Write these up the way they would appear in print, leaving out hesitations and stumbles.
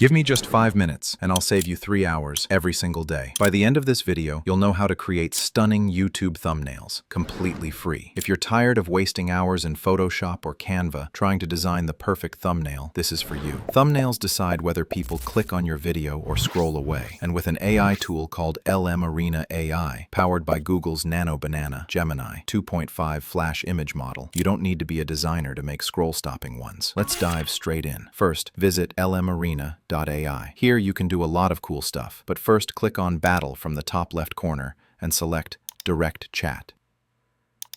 Give me just 5 minutes, and I'll save you 3 hours every single day. By the end of this video, you'll know how to create stunning YouTube thumbnails, completely free. If you're tired of wasting hours in Photoshop or Canva trying to design the perfect thumbnail, this is for you. Thumbnails decide whether people click on your video or scroll away, and with an AI tool called LmArena AI, powered by Google's Nano Banana Gemini 2.5 flash image model, you don't need to be a designer to make scroll-stopping ones. Let's dive straight in. First, visit LmArena AI. Here you can do a lot of cool stuff, but first click on Battle from the top left corner and select Direct Chat.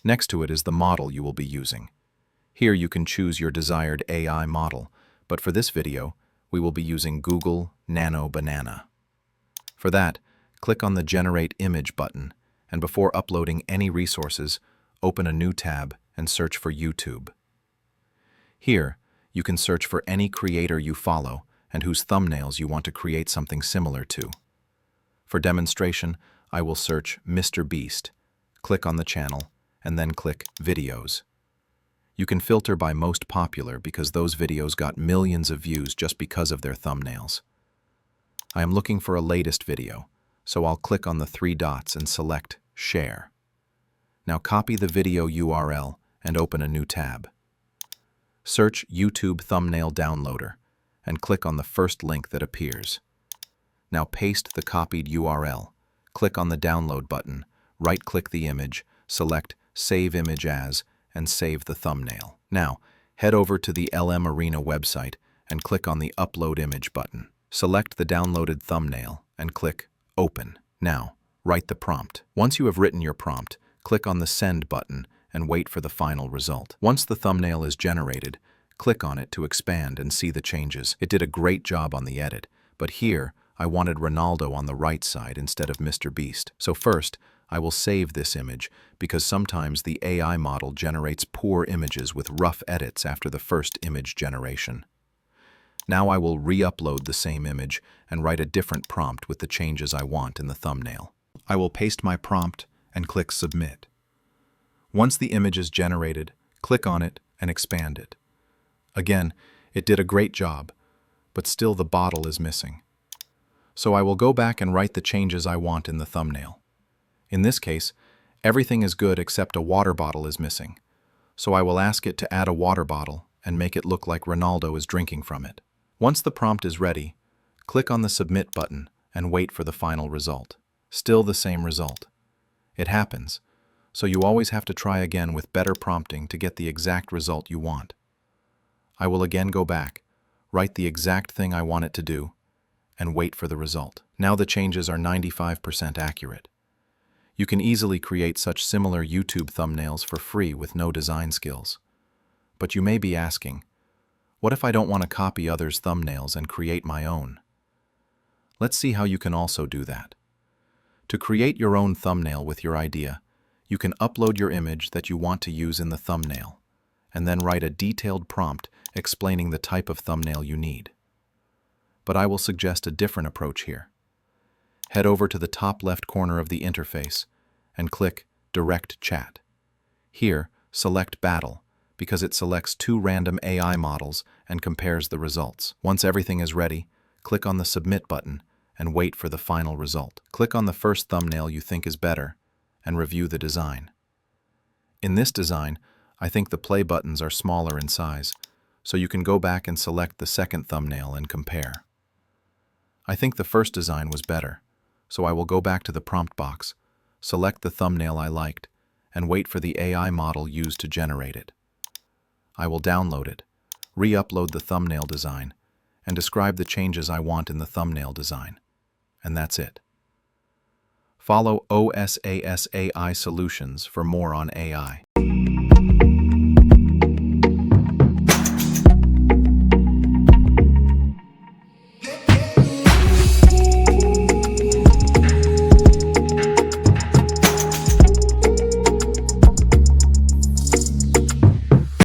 Next to it is the model you will be using. Here you can choose your desired AI model, but for this video, we will be using Google Nano Banana. For that, click on the Generate Image button, and before uploading any resources, open a new tab and search for YouTube. Here, you can search for any creator you follow and whose thumbnails you want to create something similar to. For demonstration, I will search Mr. Beast, click on the channel, and then click Videos. You can filter by most popular because those videos got millions of views just because of their thumbnails. I am looking for a latest video, so I'll click on the 3 dots and select Share. Now copy the video URL and open a new tab. Search YouTube Thumbnail Downloader and click on the first link that appears. Now paste the copied URL, click on the download button, right-click the image, select Save Image As, and save the thumbnail. Now, head over to the LmArena website and click on the Upload Image button. Select the downloaded thumbnail and click Open. Now, write the prompt. Once you have written your prompt, click on the Send button and wait for the final result. Once the thumbnail is generated, click on it to expand and see the changes. It did a great job on the edit, but here I wanted Ronaldo on the right side instead of Mr. Beast. So first, I will save this image because sometimes the AI model generates poor images with rough edits after the first image generation. Now I will re-upload the same image and write a different prompt with the changes I want in the thumbnail. I will paste my prompt and click Submit. Once the image is generated, click on it and expand it. Again, it did a great job, but still the bottle is missing. So I will go back and write the changes I want in the thumbnail. In this case, everything is good except a water bottle is missing. So I will ask it to add a water bottle and make it look like Ronaldo is drinking from it. Once the prompt is ready, click on the Submit button and wait for the final result. Still the same result. It happens, so you always have to try again with better prompting to get the exact result you want. I will again go back, write the exact thing I want it to do, and wait for the result. Now the changes are 95% accurate. You can easily create such similar YouTube thumbnails for free with no design skills. But you may be asking, what if I don't want to copy others' thumbnails and create my own? Let's see how you can also do that. To create your own thumbnail with your idea, you can upload your image that you want to use in the thumbnail, and then write a detailed prompt explaining the type of thumbnail you need. But I will suggest a different approach here. Head over to the top left corner of the interface and click Direct Chat. Here, select Battle because it selects 2 random AI models and compares the results. Once everything is ready, click on the Submit button and wait for the final result. Click on the first thumbnail you think is better and review the design. In this design, I think the play buttons are smaller in size, so you can go back and select the second thumbnail and compare. I think the first design was better, so I will go back to the prompt box, select the thumbnail I liked, and wait for the AI model used to generate it. I will download it, re-upload the thumbnail design, and describe the changes I want in the thumbnail design. And that's it. Follow OSAS AI Solutions for more on AI.